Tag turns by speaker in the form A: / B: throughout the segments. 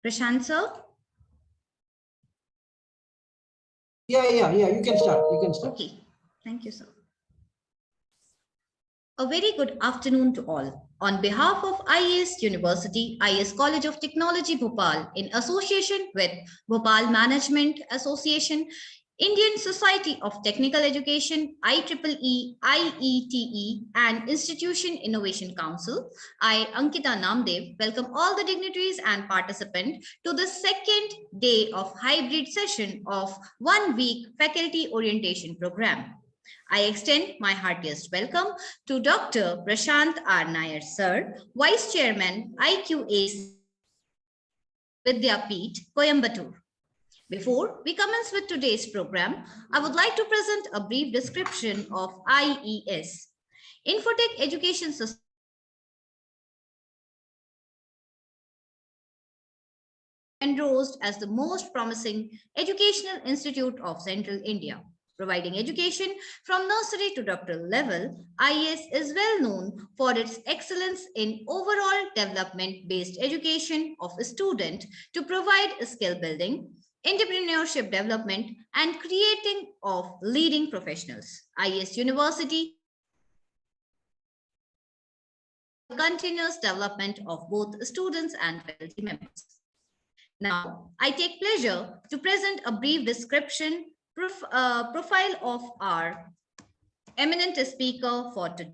A: Prashant sir?
B: Yeah. You can start.
A: Okay. Thank you, sir. A very good afternoon to all. On behalf of IAS University, IAS College of Technology, Bhopal, in association with Bhopal Management Association, Indian Society of Technical Education, IEEE, IETE, and Institution Innovation Council, I, Ankita Namdev, welcome all the dignitaries and participants to the second day of hybrid session of 1 week faculty orientation program. I extend my heartiest welcome to Dr. Prashant R. Nair, Sir, Vice Chairman, IQAC, Vidyapeeth, Coimbatore. Before we commence with today's program, I would like to present a brief description of IES. Infotech Education Society endorsed as the most promising educational institute of Central India. Providing education from nursery to doctoral level, IES is well known for its excellence in overall development-based education of a student to provide skill building, entrepreneurship development, and creating of leading professionals. IES University continuous development of both students and faculty members. Now, I take pleasure to present a brief description profile of our eminent speaker for today.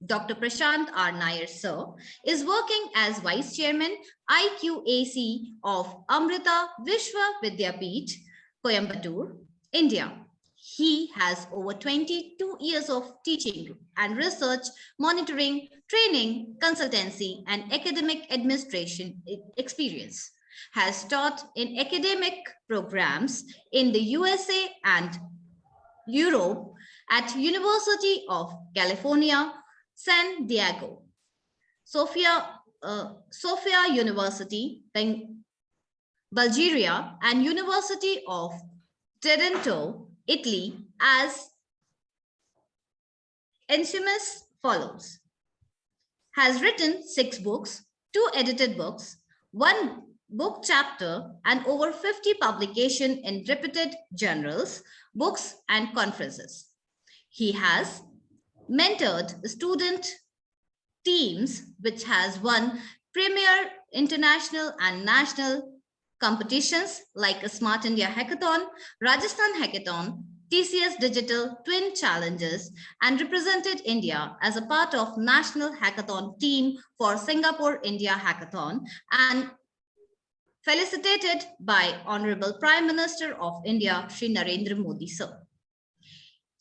A: Dr. Prashant R. Nair, Sir, is working as Vice Chairman, IQAC of Amrita Vishwa Vidyapeeth, Coimbatore, India. He has over 22 years of teaching and research, monitoring, training, consultancy, and academic administration experience. Has taught in academic programs in the USA and Europe at University of California, San Diego, Sofia University, Bulgaria, and University of Taranto, Italy, as Ensimus follows. Has written 6 books, 2 edited books, 1 book chapter, and over 50 publications in reputed journals, books, and conferences. He has mentored student teams which has won premier international and national competitions like a Smart India Hackathon, Rajasthan Hackathon, TCS Digital Twin Challenges, and represented India as a part of National Hackathon team for Singapore India Hackathon, and felicitated by Honorable Prime Minister of India, Shri Narendra Modi, sir.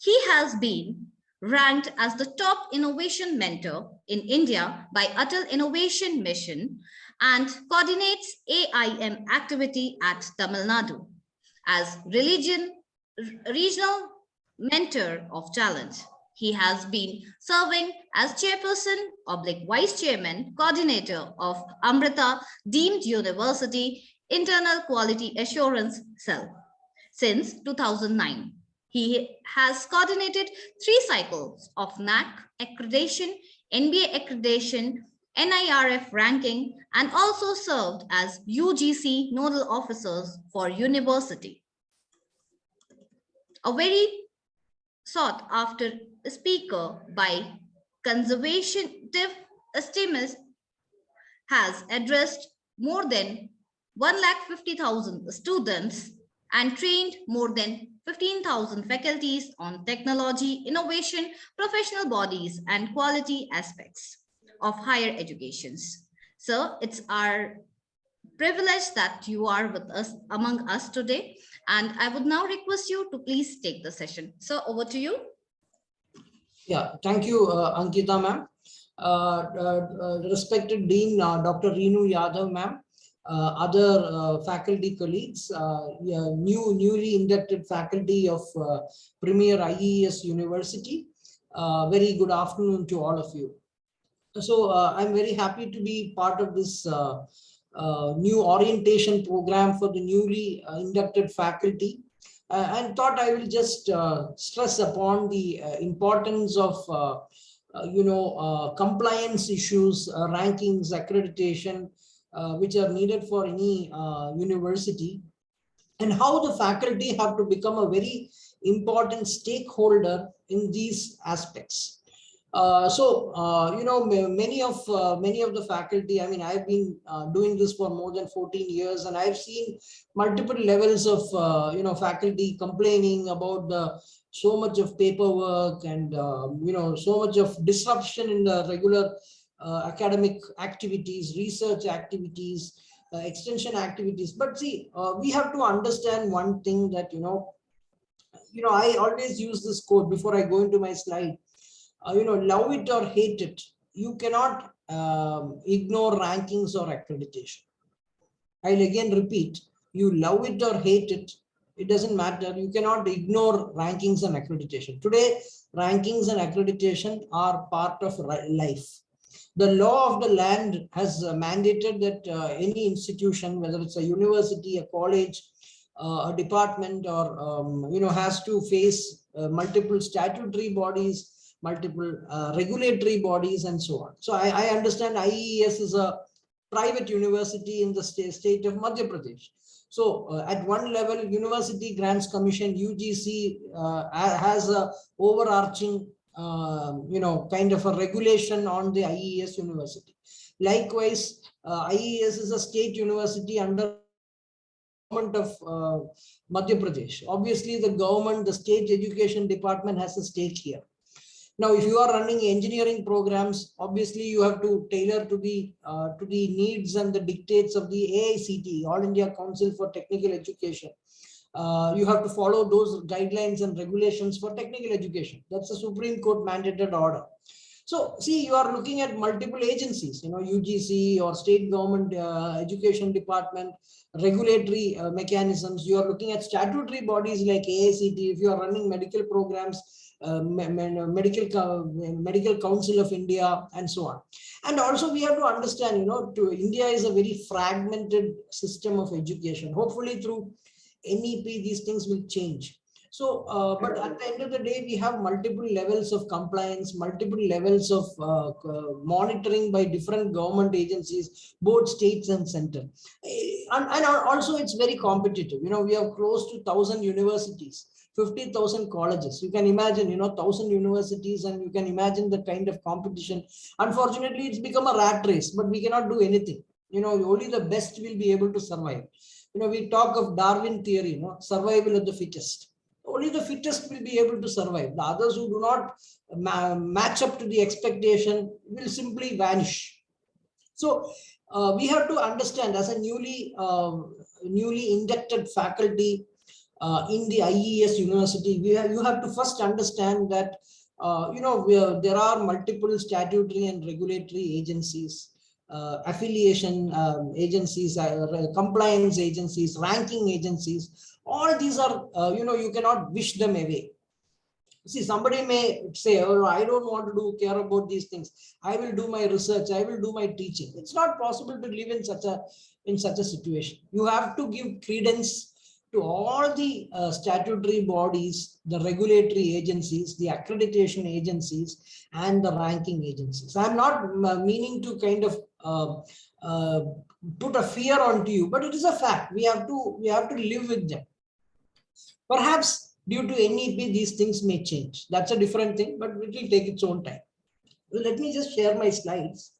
A: He has been ranked as the top innovation mentor in India by Atal Innovation Mission and coordinates AIM activity at Tamil Nadu as regional mentor of challenge. He has been serving as chairperson / vice chairman coordinator of Amrita Deemed University Internal Quality Assurance Cell since 2009. He has coordinated 3 cycles of NAC accreditation, NBA accreditation, NIRF ranking, and also served as UGC nodal officers for university. A very sought after speaker by conservative estimates has addressed more than 150,000 students and trained more than 15,000 faculties on technology, innovation, professional bodies, and quality aspects of higher educations. So it's our privilege that you are with us among us today. And I would now request you to please take the session. So over to you.
B: Yeah, thank you, Ankita ma'am. Respected Dean, Dr. Reenu Yadav ma'am, other faculty colleagues, newly inducted faculty of Premier IES University. Very good afternoon to all of you. So I'm very happy to be part of this new orientation program for the newly inducted faculty. And thought I will just stress upon the importance of compliance issues, rankings, accreditation, which are needed for any university, and how the faculty have to become a very important stakeholder in these aspects. Many of the faculty, I mean, I've been doing this for more than 14 years, and I've seen multiple levels of faculty complaining about the so much of paperwork and so much of disruption in the regular academic activities, research activities, extension activities. But see, we have to understand one thing, that I always use this quote before I go into my slide. Love it or hate it, you cannot ignore rankings or accreditation. I'll again repeat, you love it or hate it, it doesn't matter. You cannot ignore rankings and accreditation. Today, rankings and accreditation are part of life. The law of the land has mandated that any institution, whether it's a university, a college, a department, or has to face multiple statutory bodies, multiple regulatory bodies, and so on. So I understand IES is a private university in the state of Madhya Pradesh. So at one level, University Grants Commission, UGC, has a overarching kind of a regulation on the IES university. Likewise, IES is a state university under government of Madhya Pradesh. Obviously, the state education department has a stake here. Now, if you are running engineering programs, obviously you have to tailor to the needs and the dictates of the AICTE, All India Council for Technical Education. You have to follow those guidelines and regulations for technical education. That's a Supreme Court mandated order. So, see, you are looking at multiple agencies, UGC or state government education department, regulatory mechanisms. You are looking at statutory bodies like AICTE. If you are running medical programs, medical council of India, and so on. And also we have to understand, India is a very fragmented system of education. Hopefully through NEP these things will change. So but at the end of the day, we have multiple levels of compliance, multiple levels of monitoring by different government agencies, both states and center. And also it's very competitive. We have close to 1,000 universities, 50,000 colleges. You can imagine, 1,000 universities, and you can imagine the kind of competition. Unfortunately, it's become a rat race, but we cannot do anything. Only the best will be able to survive. We talk of Darwin theory, survival of the fittest. Only the fittest will be able to survive. The others who do not match up to the expectation will simply vanish. So we have to understand, as a newly inducted faculty in the IES university, you have to first understand that there are multiple statutory and regulatory agencies, affiliation agencies, compliance agencies, ranking agencies. All these are, you cannot wish them away. See, somebody may say, oh, I don't want to care about these things. I will do my research. I will do my teaching. It's not possible to live in such a situation. You have to give credence to all the statutory bodies, the regulatory agencies, the accreditation agencies, and the ranking agencies. I'm not meaning to kind of put a fear onto you, but it is a fact. We have to live with them. Perhaps due to NEP, these things may change. That's a different thing, but it will take its own time. Let me just share my slides.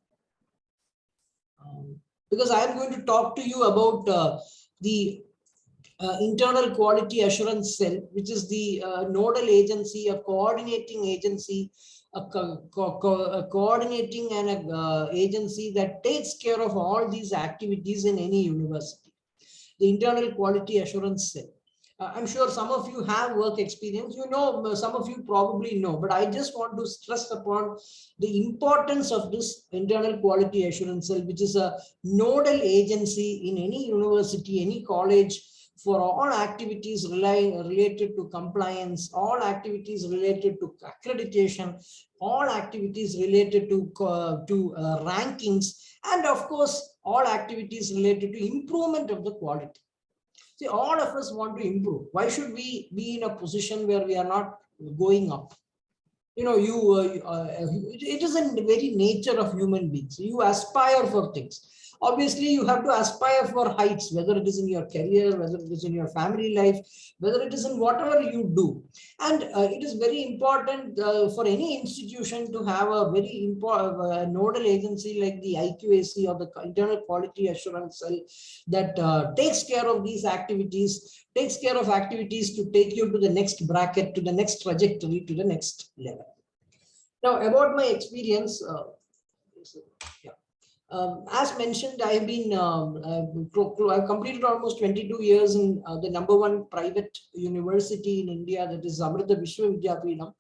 B: Because I am going to talk to you about the internal quality assurance cell, which is the nodal agency, a coordinating agency, a coordinating and agency that takes care of all these activities in any university. The internal quality assurance cell. I'm sure some of you have work experience, some of you probably know, but I just want to stress upon the importance of this internal quality assurance cell, which is a nodal agency in any university, any college, for all activities related to compliance, all activities related to accreditation, all activities related to rankings, and of course, all activities related to improvement of the quality. See, all of us want to improve. Why should we be in a position where we are not going up? It is in the very nature of human beings. You aspire for things. Obviously, you have to aspire for heights, whether it is in your career, whether it is in your family life, whether it is in whatever you do. And it is very important for any institution to have a very important nodal agency like the IQAC or the Internal Quality Assurance Cell that takes care of these activities, takes care of activities to take you to the next bracket, to the next trajectory, to the next level. Now, about my experience, yeah. As mentioned, I have been, I've completed almost 22 years in the #1 private university in India, that is Amrita Vishwavidyapitham.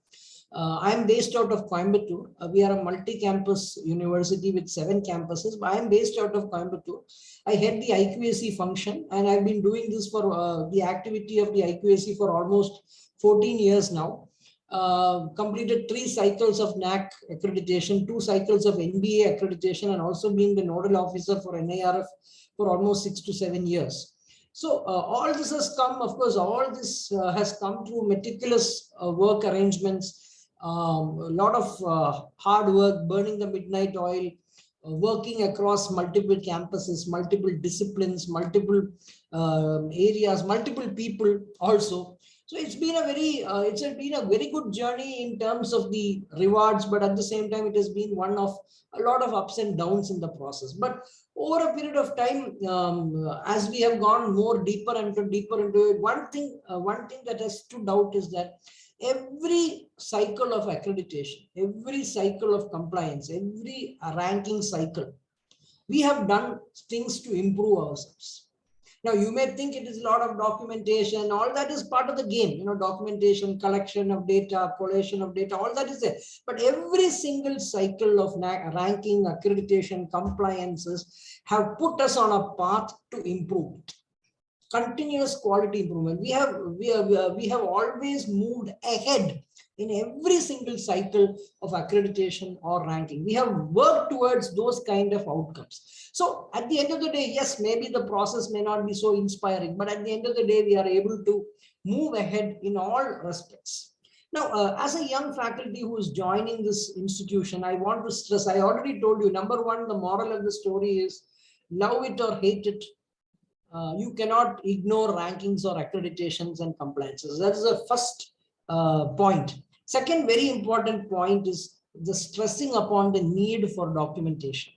B: I am based out of Coimbatore. We are a multi-campus university with 7 campuses, but I am based out of Coimbatore. I head the IQAC function, and I've been doing this for the activity of the IQAC for almost 14 years now. Completed 3 cycles of NAC accreditation, 2 cycles of NBA accreditation, and also being the nodal officer for NIRF for almost 6 to 7 years. So all this has come, of course, all this has come through meticulous work arrangements, a lot of hard work, burning the midnight oil, working across multiple campuses, multiple disciplines, multiple areas, multiple people also. So it's been a very good journey in terms of the rewards, but at the same time, it has been one of a lot of ups and downs in the process. But over a period of time, as we have gone more deeper into it, one thing that has stood out is that every cycle of accreditation, every cycle of compliance, every ranking cycle, we have done things to improve ourselves. Now, you may think it is a lot of documentation, all that is part of the game, documentation, collection of data, collation of data, all that is there. But every single cycle of ranking, accreditation, compliances have put us on a path to improve. Continuous quality improvement. We have always moved ahead in every single cycle of accreditation or ranking. We have worked towards those kind of outcomes. So at the end of the day, yes, maybe the process may not be so inspiring, but at the end of the day, we are able to move ahead in all respects. Now, as a young faculty who is joining this institution, I want to stress, I already told you, #1, the moral of the story is love it or hate it. You cannot ignore rankings or accreditations and compliances. That is the first point. Second very important point is the stressing upon the need for documentation.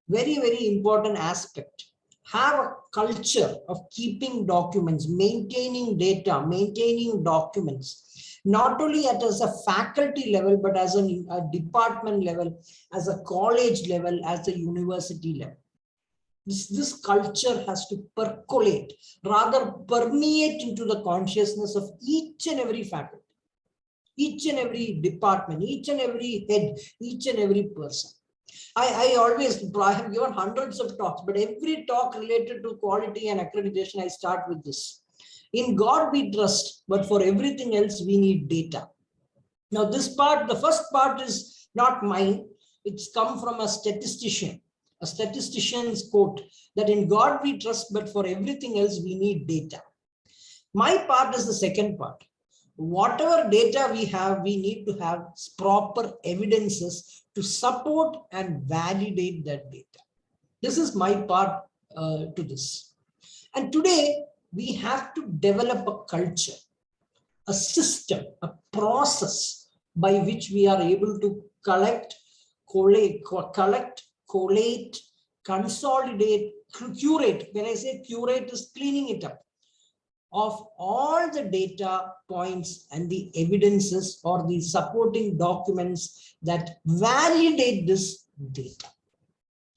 B: Very, very important aspect. Have a culture of keeping documents, maintaining data, maintaining documents, not only as a faculty level, but as a department level, as a college level, as a university level. This culture has to percolate, rather permeate into the consciousness of each and every faculty, each and every department, each and every head, each and every person. I have given hundreds of talks, but every talk related to quality and accreditation, I start with this. In God we trust, but for everything else, we need data. Now, this part, the first part is not mine. It's come from a statistician's quote, that in God we trust, but for everything else, we need data. My part is the second part. Whatever data we have, we need to have proper evidences to support and validate that data. This is my part to this. And today, we have to develop a culture, a system, a process by which we are able to collect, collate, consolidate, curate. When I say curate, is cleaning it up, of all the data points and the evidences or the supporting documents that validate this data.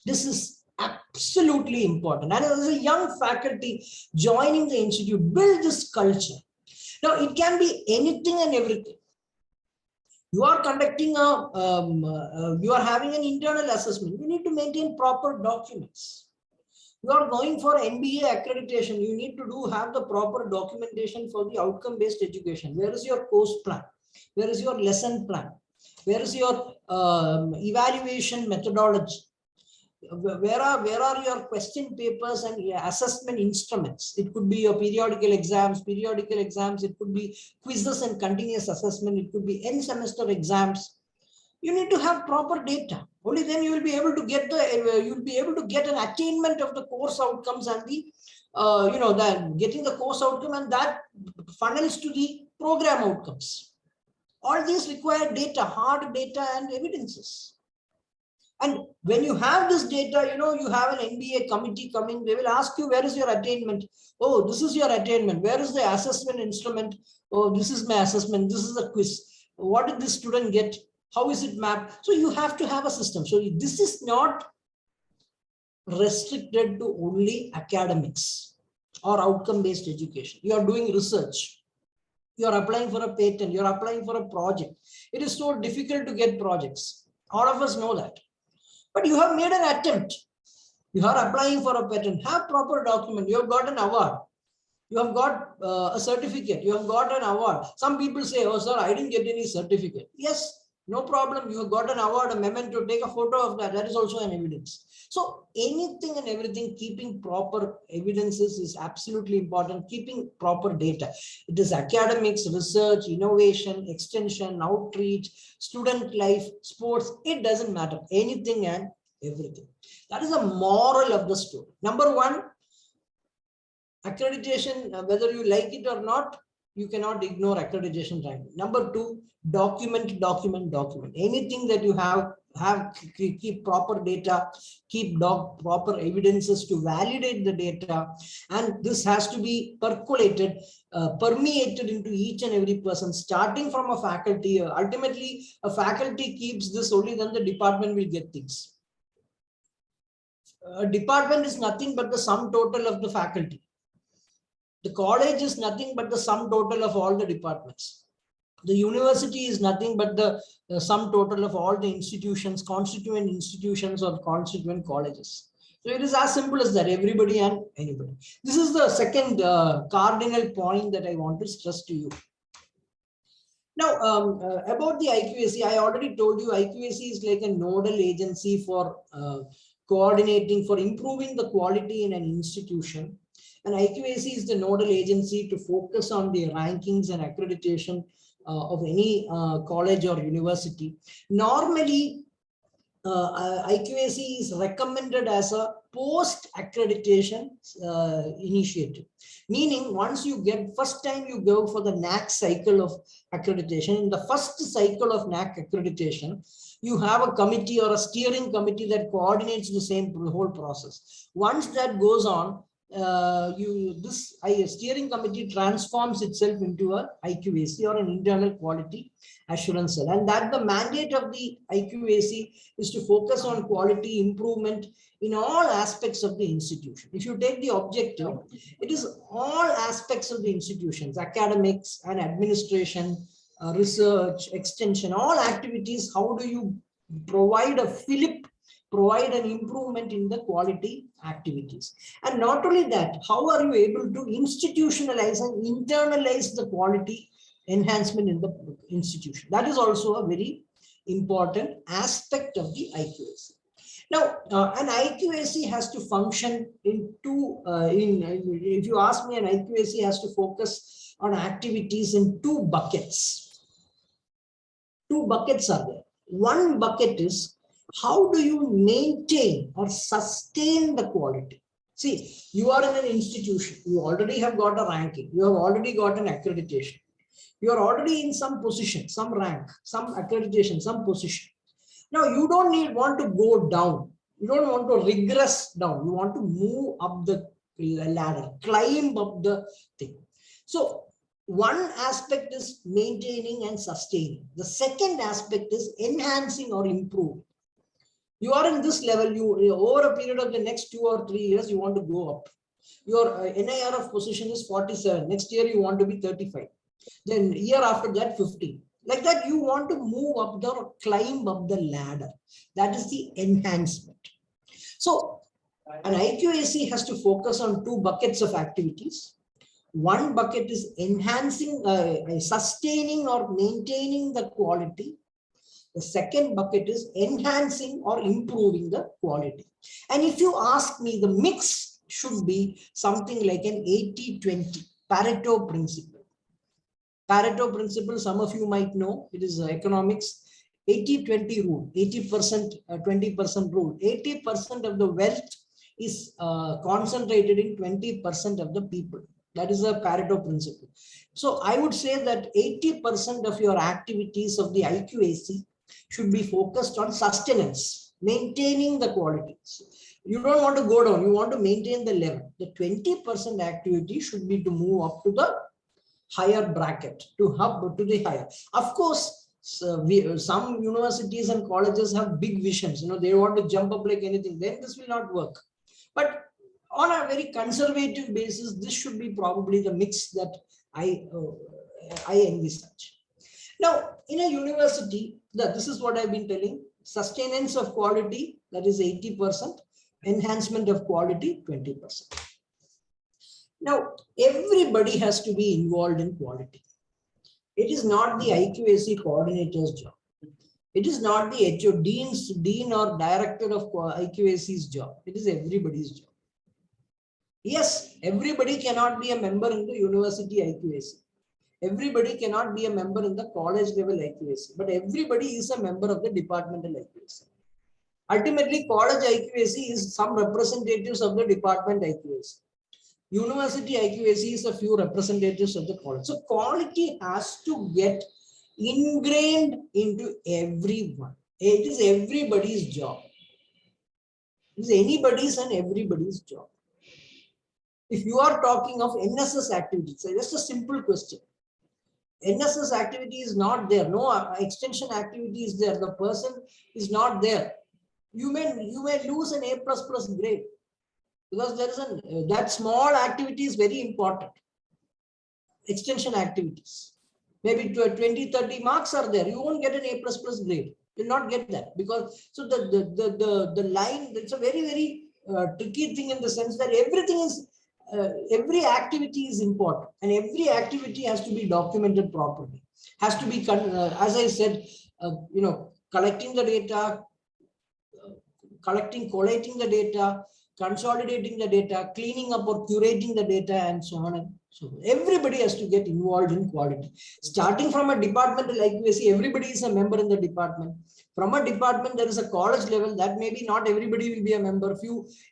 B: This is absolutely important. And as a young faculty joining the institute, build this culture. Now, it can be anything and everything. You are conducting you are having an internal assessment. You need to maintain proper documents. You are going for NBA accreditation. You need to have the proper documentation for the outcome-based education. Where is your course plan? Where is your lesson plan? Where is your evaluation methodology? Where are your question papers and assessment instruments? It could be your periodical exams. It could be quizzes and continuous assessment. It could be end semester exams. You need to have proper data. Only then you will be able to get an attainment of the course outcomes and the that getting the course outcome, and that funnels to the program outcomes. All these require data, hard data and evidences. And when you have this data, you have an NBA committee coming, they will ask you, where is your attainment? Oh, this is your attainment. Where is the assessment instrument? Oh, this is my assessment. This is a quiz. What did this student get? How is it mapped? So you have to have a system. So this is not restricted to only academics or outcome-based education. You are doing research. You are applying for a patent. You are applying for a project. It is so difficult to get projects. All of us know that. But you have made an attempt. You are applying for a patent. Have proper document. You have got an award. You have got a certificate. You have got an award. Some people say, oh, sir, I didn't get any certificate. Yes, no problem. You have got an award, a memento. Take a photo of that. That is also an evidence. So anything and everything, keeping proper evidences is absolutely important. Keeping proper data. It is academics, research, innovation, extension, outreach, student life, sports. It doesn't matter. Anything and everything. That is the moral of the story. Number one, accreditation, whether you like it or not, you cannot ignore accreditation ranking. Number two, document. Anything that you have keep proper data, keep proper evidences to validate the data, and this has to be percolated, permeated into each and every person, starting from a faculty. Ultimately, a faculty keeps this, only then the department will get things. A department is nothing but the sum total of the faculty. The college is nothing but the sum total of all the departments. The university is nothing but the sum total of all the institutions, constituent institutions or constituent colleges. So it is as simple as that, everybody and anybody. This is the second cardinal point that I want to stress to you. Now, about the IQAC, I already told you IQAC is like a nodal agency for coordinating, for improving the quality in an institution. And IQAC is the nodal agency to focus on the rankings and accreditation of any college or university. Normally, IQAC is recommended as a post-accreditation initiative. Meaning, once you get, first time you go for the NAAC cycle of accreditation, in the first cycle of NAAC accreditation, you have a committee or a steering committee that coordinates the whole process. Once that goes on, this steering committee transforms itself into a IQAC or an internal quality assurance cell, and that the mandate of the IQAC is to focus on quality improvement in all aspects of the institution. If you take the objective, it is all aspects of the institutions, academics and administration, research, extension, all activities. How do you provide a fillip, provide an improvement in the quality activities? And not only that, how are you able to institutionalize and internalize the quality enhancement in the institution? That is also a very important aspect of the IQAC. Now, an IQAC has to function in two, if you ask me, an IQAC has to focus on activities in two buckets. Two buckets are there. One bucket is, how do you maintain or sustain the quality? See, you are in an institution, you already have got a ranking, you have already got an accreditation, you are already in some position, some rank, some accreditation, some position. Now, you don't want to go down, you don't want to regress down, you want to move up the ladder, climb up the thing. So, one aspect is maintaining and sustaining. The second aspect is enhancing or improving. You are in this level, you over a period of the next 2 or 3 years, you want to go up. Your NIRF position is 47. Next year, you want to be 35. Then year after that, 50. Like that, you want to move up the, climb up the ladder. That is the enhancement. So an IQAC has to focus on two buckets of activities. One bucket is enhancing, sustaining or maintaining the quality. The second bucket is enhancing or improving the quality. And if you ask me, the mix should be something like an 80-20 Pareto principle. Pareto principle, some of you might know, it is economics. 80-20 rule, 80%, 20% rule. 80% of the wealth is concentrated in 20% of the people. That is a Pareto principle. So I would say that 80% of your activities of the IQAC should be focused on sustenance, maintaining the quality. You don't want to go down, you want to maintain the level. The 20% activity should be to move up to the higher bracket, to the higher. Of course, some universities and colleges have big visions, they want to jump up like anything, then this will not work. But on a very conservative basis, this should be probably the mix that I envisage. Now, in a university, this is what I've been telling: sustenance of quality, that is 80%, enhancement of quality, 20%. Now, everybody has to be involved in quality. It is not the IQAC coordinator's job. It is not the HO, dean or director of IQAC's job. It is everybody's job. Yes, everybody cannot be a member in the university IQAC. Everybody cannot be a member in the college level IQAC, but everybody is a member of the departmental IQAC. Ultimately, college IQAC is some representatives of the department IQAC. University IQAC is a few representatives of the college. So quality has to get ingrained into everyone. It is everybody's job. It is anybody's and everybody's job. If you are talking of NSS activities, just a simple question. NSS activity is not there. No extension activity is there. The person is not there. You may lose an A++ grade. Because there is that small activity is very important. Extension activities. Maybe 20-30 marks are there. You won't get an A++ grade. You will not get that. Because so the line, it's a very, very tricky thing in the sense that everything is, every activity is important. And every activity has to be documented properly. Has to be, as I said, collecting the data, collating the data, consolidating the data, cleaning up or curating the data, and so on and so on. Everybody has to get involved in quality. Starting from a departmental IQAC, everybody is a member in the department. From a department, there is a college level that maybe not everybody will be a member.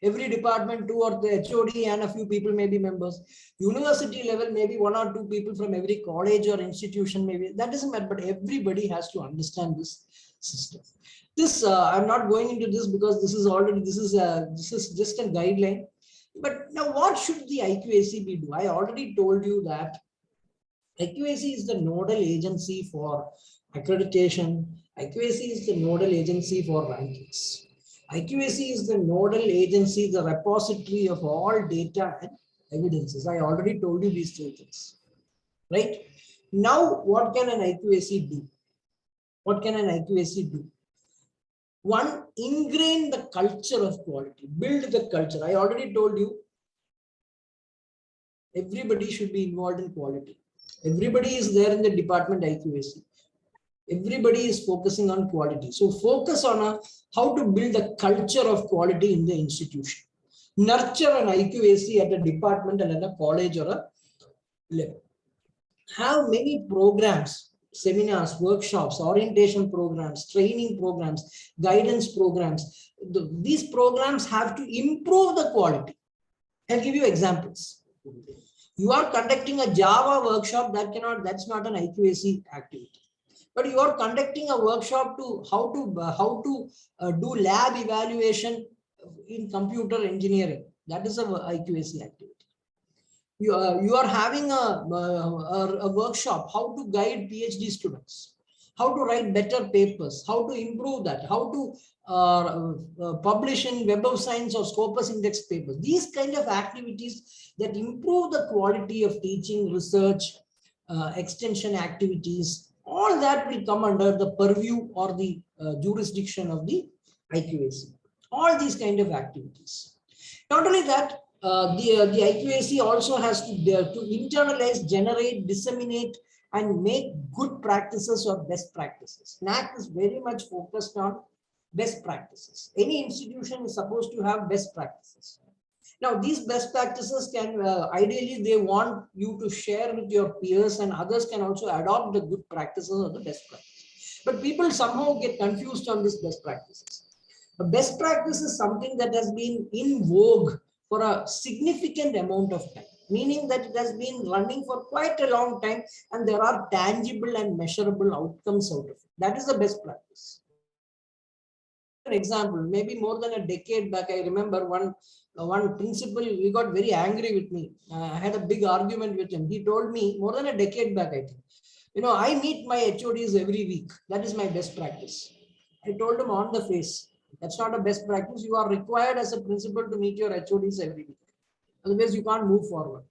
B: Every department, 2 or the HOD and a few people may be members. University level, maybe 1 or 2 people from every college or institution, maybe. That doesn't matter, but everybody has to understand this system. This I'm not going into this because this is just a guideline. But now, what should the IQAC be do? I already told you that IQAC is the nodal agency for accreditation. IQAC is the nodal agency for rankings. IQAC is the nodal agency, the repository of all data and evidences. I already told you these 3 things, right? Now, what can an IQAC do? What can an IQAC do? One, ingrain the culture of quality, build the culture. I already told you, everybody should be involved in quality. Everybody is there in the department IQAC. Everybody is focusing on quality. So focus on how to build a culture of quality in the institution. Nurture an IQAC at a department and at a college or a level. Have many programs, seminars, workshops, orientation programs, training programs, guidance programs. These programs have to improve the quality. I'll give you examples. You are conducting a Java workshop, that's not an IQAC activity. But you are conducting a workshop to how to do lab evaluation in computer engineering. That is a IQAC activity. You are having a workshop, how to guide PhD students, how to write better papers, how to improve that, how to publish in Web of Science or Scopus Index papers. These kind of activities that improve the quality of teaching, research, extension activities, all that will come under the purview or the jurisdiction of the IQAC. All these kind of activities. Not only that, the IQAC also has to internalize, generate, disseminate, and make good practices or best practices. NAAC is very much focused on best practices. Any institution is supposed to have best practices. Now, these best practices can, ideally, they want you to share with your peers, and others can also adopt the good practices or the best practices. But people somehow get confused on this best practices. A best practice is something that has been in vogue for a significant amount of time, meaning that it has been running for quite a long time and there are tangible and measurable outcomes out of it. That is the best practice. An example, maybe more than a decade back, I remember one principal, he got very angry with me. I had a big argument with him. He told me more than a decade back, I think, I meet my HODs every week. That is my best practice. I told him on the face, that's not a best practice. You are required as a principal to meet your HODs every week. Otherwise, you can't move forward.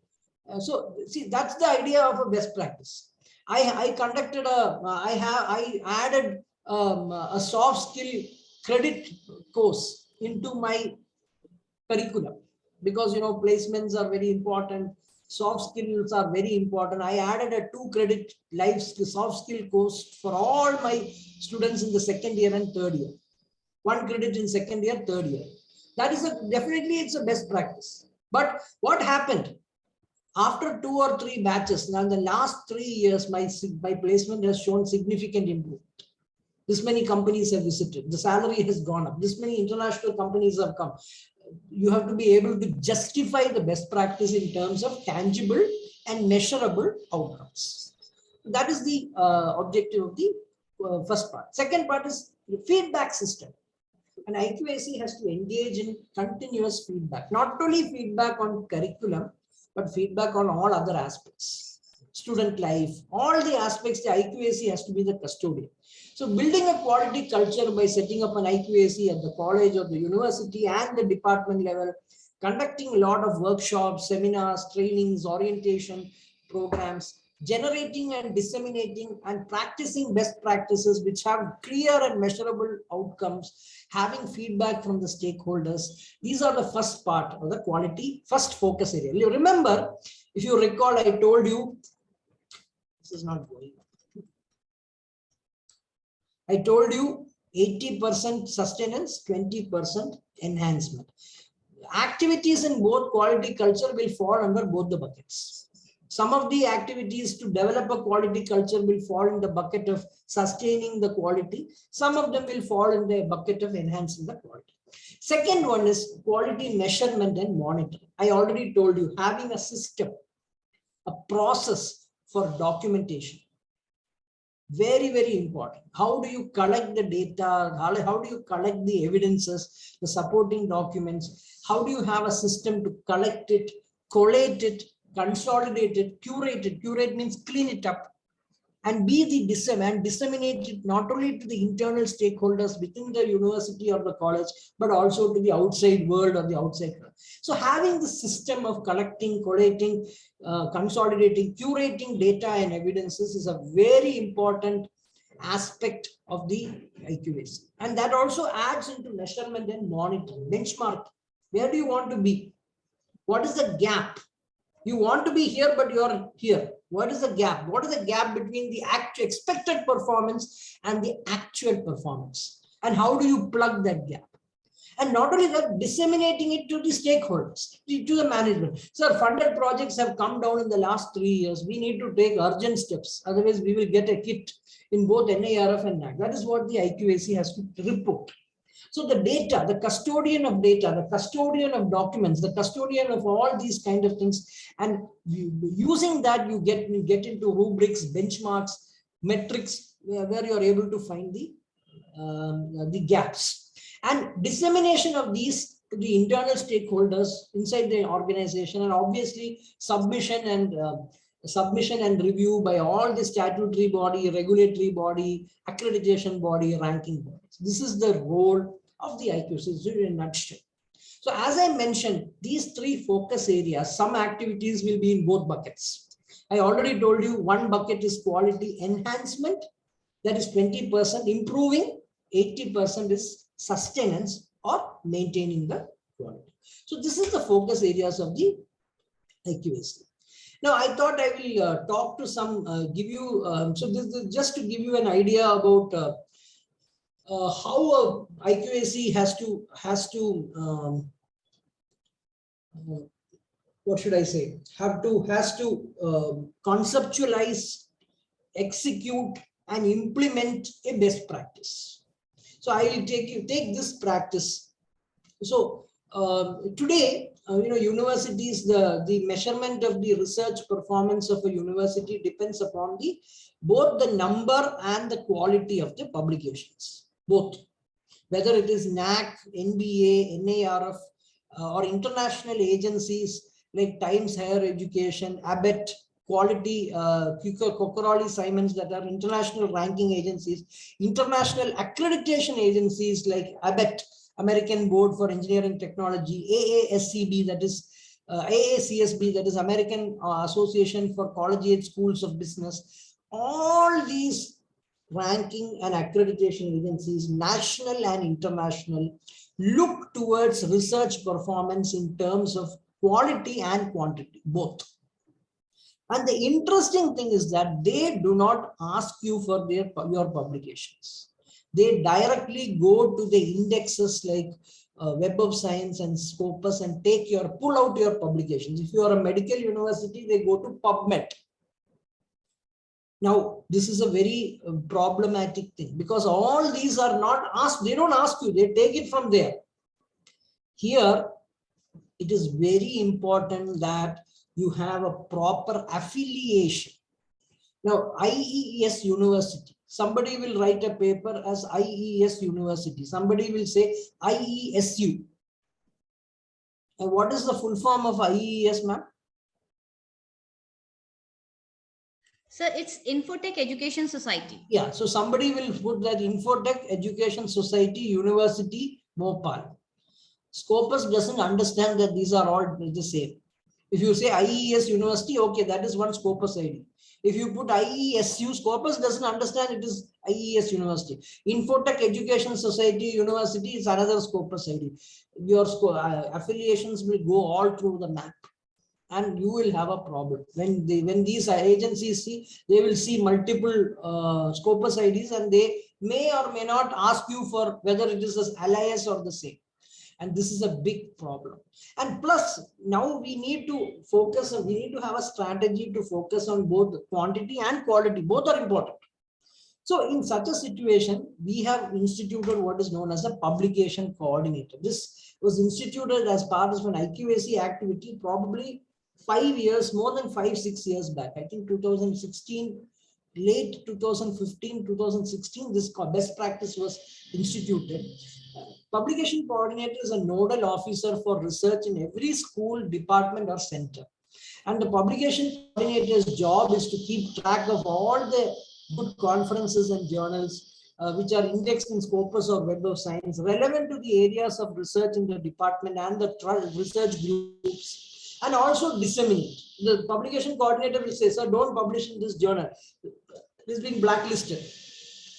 B: So, see, that's the idea of a best practice. I conducted I added a soft skill credit course into my curriculum because placements are very important, soft skills are very important. I added a 2 credit soft skill course for all my students in the second year and third year. 1 credit in second year, third year. That is definitely it's a best practice. But what happened after 2 or 3 batches? Now in the last 3 years, my placement has shown significant improvement. This many companies have visited. The salary has gone up. This many international companies have come. You have to be able to justify the best practice in terms of tangible and measurable outcomes. That is the objective of the first part. Second part is the feedback system. And IQAC has to engage in continuous feedback, not only feedback on curriculum, but feedback on all other aspects. Student life, all the aspects, the IQAC has to be the custodian. So building a quality culture by setting up an IQAC at the college or the university and the department level, conducting a lot of workshops, seminars, trainings, orientation programs, generating and disseminating and practicing best practices which have clear and measurable outcomes, having feedback from the stakeholders. These are the first part of the quality, first focus area. You remember, if you recall, I told you, this is not going. I told you 80% sustenance, 20% enhancement. Activities in both quality culture will fall under both the buckets. Some of the activities to develop a quality culture will fall in the bucket of sustaining the quality. Some of them will fall in the bucket of enhancing the quality. Second one is quality measurement and monitoring. I already told you, having a system, a process for documentation. Very, very important. How do you collect the data? How do you collect the evidences, the supporting documents? How do you have a system to collect it, collate it, consolidate it, curate it? Curate means clean it up and be the disseminate it not only to the internal stakeholders within the university or the college, but also to the outside world or the outside world. So having the system of collecting, collating, consolidating, curating data and evidences is a very important aspect of the IQAC. And that also adds into measurement and monitoring, benchmark. Where do you want to be? What is the gap? You want to be here, but you're here. What is the gap? What is the gap between the expected performance and the actual performance? And how do you plug that gap? And not only that, disseminating it to the stakeholders, to the management. So funded projects have come down in the last 3 years. We need to take urgent steps. Otherwise, we will get a hit in both NIRF and NAC. That is what the IQAC has to report. So the data, the custodian of data, the custodian of documents, the custodian of all these kind of things, and using that you get into rubrics, benchmarks, metrics, where you are able to find the gaps. And dissemination of these to the internal stakeholders inside the organization, and obviously submission and review by all the statutory body, regulatory body, accreditation body, ranking bodies. This is the role of the IQAC in a nutshell. So as I mentioned, these 3 focus areas, some activities will be in both buckets. I already told you one bucket is quality enhancement, that is 20% improving, 80% is sustenance or maintaining the quality. So this is the focus areas of the IQAC. Now, I thought I will talk to some, give you, so this is just to give you an idea about how IQAC has to what should I say, has to conceptualize, execute, and implement a best practice. So I will take this practice. So today, universities, the measurement of the research performance of a university depends upon both the number and the quality of the publications, both, whether it is NAC, NBA, NARF, or international agencies like Times Higher Education, Abbott, Quality, Cocoroli Simons, that are international ranking agencies, international accreditation agencies like Abbott, American Board for Engineering Technology, AASCB, that is AACSB, that is American Association for Collegiate Schools of Business. All these ranking and accreditation agencies, national and international, look towards research performance in terms of quality and quantity, both. And the interesting thing is that they do not ask you for your publications. They directly go to the indexes like Web of Science and Scopus and pull out your publications. If you are a medical university, they go to PubMed. Now, this is a very problematic thing, because all these are not asked. They don't ask you, they take it from there. Here, it is very important that you have a proper affiliation. Now, IES University, somebody will write a paper as IES University. Somebody will say IESU. And what is the full form of IES, ma'am?
A: So it's Infotech Education Society.
B: Yeah, so somebody will put that Infotech Education Society, University, Bhopal. Scopus doesn't understand that these are all the same. If you say IES University, okay, that is one Scopus ID. If you put IESU, Scopus doesn't understand it is IES University. Infotech Education Society University is another Scopus ID. Your affiliations will go all through the map, and you will have a problem. When these agencies see, they will see multiple Scopus IDs, and they may or may not ask you for whether it is as alias or the same. And this is a big problem. And plus, now we need to focus, we need to have a strategy to focus on both quantity and quality. Both are important. So in such a situation, we have instituted what is known as a publication coordinator. This was instituted as part of an IQAC activity, probably 5 years, more than 5-6 years back. I think 2016, late 2015, 2016, this best practice was instituted. Publication coordinator is a nodal officer for research in every school, department, or center. And the publication coordinator's job is to keep track of all the good conferences and journals which are indexed in Scopus or Web of Science, relevant to the areas of research in the department and the research groups, and also disseminate. The publication coordinator will say, sir, don't publish in this journal. It is being blacklisted.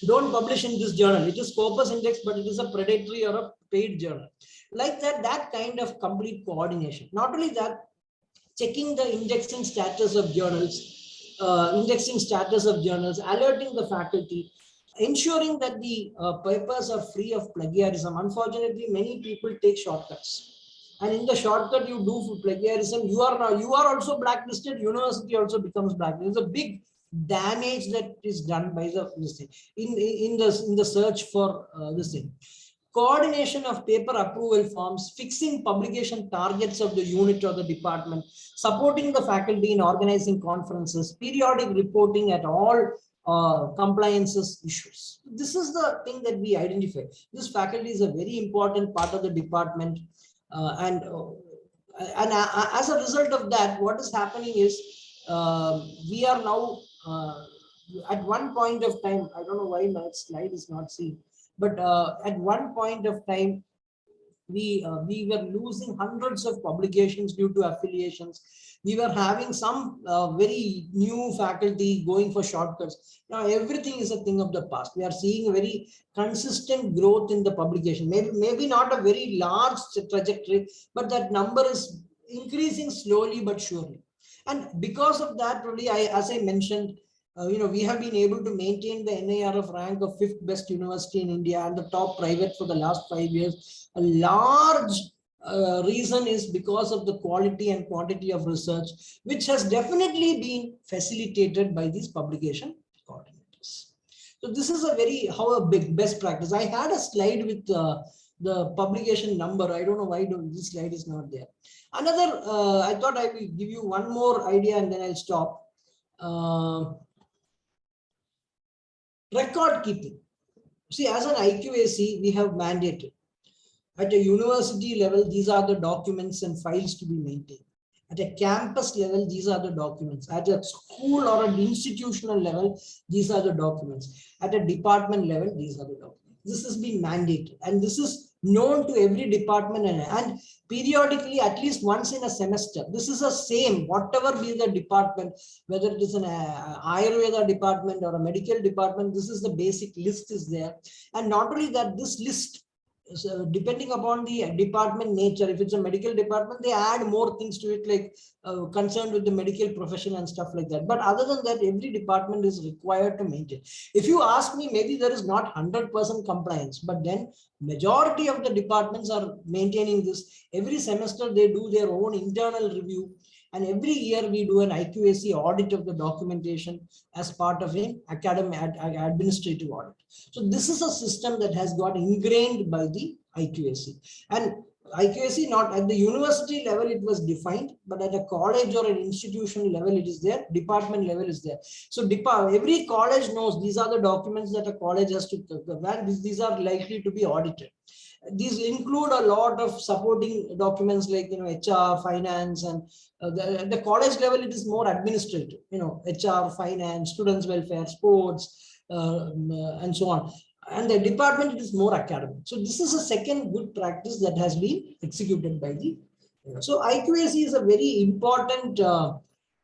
B: Don't publish in this journal. It is Scopus index, but it is a predatory or a paid journal. Like that kind of complete coordination. Not only that, checking the indexing status of journals, alerting the faculty, ensuring that the papers are free of plagiarism. Unfortunately, many people take shortcuts. And in the shortcut you do for plagiarism, you are also blacklisted. University also becomes blacklisted. There's a big damage that is done by this thing in the search for this thing. Coordination of paper approval forms, fixing publication targets of the unit or the department, supporting the faculty in organizing conferences, periodic reporting at all compliances issues. This is the thing that we identify. This faculty is a very important part of the department, and as a result of that, what is happening is we are now at one point of time, I don't know why my slide is not seen, but at one point of time, we were losing hundreds of publications due to affiliations. We were having some very new faculty going for shortcuts. Now everything is a thing of the past. We are seeing a very consistent growth in the publication. Maybe not a very large trajectory, but that number is increasing slowly but surely. And because of that, really, as I mentioned, we have been able to maintain the NARF rank of 5th best university in India and the top private for the last 5 years. A large reason is because of the quality and quantity of research, which has definitely been facilitated by these publication coordinators. So this is a very, how a big best practice. I had a slide with the publication number. I don't know why this slide is not there. Another, I thought I will give you one more idea and then I'll stop. Record keeping. See, as an IQAC, we have mandated at a university level, these are the documents and files to be maintained. At a campus level, these are the documents. At a school or an institutional level, these are the documents. At a department level, these are the documents. This has been mandated, and this is known to every department, and periodically, at least once in a semester. This is the same, whatever be the department, whether it is an Ayurveda department or a medical department, this is the basic list is there. And not only that, this list, so depending upon the department nature, if it's a medical department, they add more things to it, like concerned with the medical profession and stuff like that. But other than that, every department is required to maintain. If you ask me, maybe there is not 100% compliance, but then majority of the departments are maintaining this. Every semester they do their own internal review, and every year we do an IQAC audit of the documentation as part of an academic administrative audit. So this is a system that has got ingrained by the IQAC. And IQAC, not at the university level, it was defined, but at a college or an institution level, it is there, department level is there. So every college knows these are the documents that a college has to, these are likely to be audited. These include a lot of supporting documents like, HR, finance, and the college level, it is more administrative, HR, finance, students welfare, sports, and so on. And the department, it is more academic. So this is a second good practice that has been executed by the. So IQAC is a very important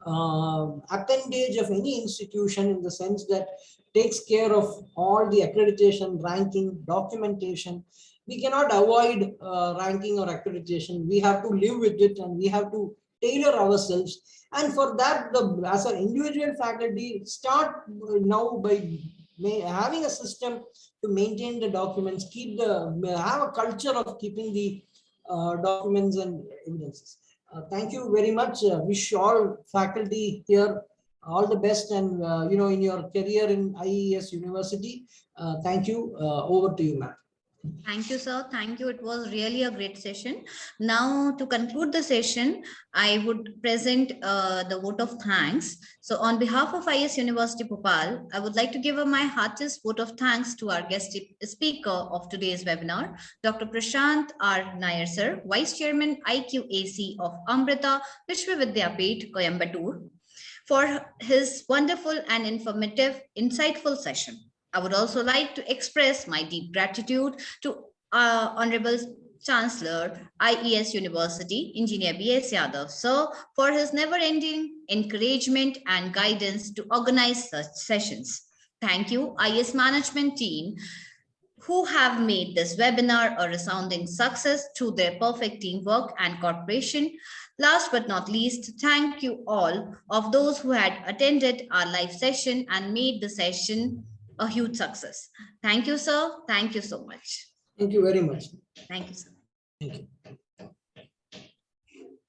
B: appendage of any institution, in the sense that takes care of all the accreditation, ranking, documentation. We cannot avoid ranking or accreditation. We have to live with it, and we have to tailor ourselves. And for that, as an individual faculty, start now by having a system to maintain the documents, have a culture of keeping the documents and evidences. Thank you very much. Wish all faculty here all the best, and in your career in IES University. Thank you. Over to you, ma'am.
A: Thank you, sir. Thank you. It was really a great session. Now, to conclude the session, I would present the vote of thanks. So on behalf of IS University Bhopal, I would like to give my heartiest vote of thanks to our guest speaker of today's webinar, Dr. Prashant R. Nair, sir, Vice Chairman IQAC of Amrita Vishwavidyapeth, Coimbatore, for his wonderful and informative, insightful session. I would also like to express my deep gratitude to Honorable Chancellor, IES University, Engineer B.S. Yadav, sir, for his never-ending encouragement and guidance to organize such sessions. Thank you, IES management team, who have made this webinar a resounding success through their perfect teamwork and cooperation. Last but not least, thank you all of those who had attended our live session and made the session a huge success. Thank you, sir. Thank you so much.
B: Thank you very much.
A: Thank you, sir.
B: Thank you.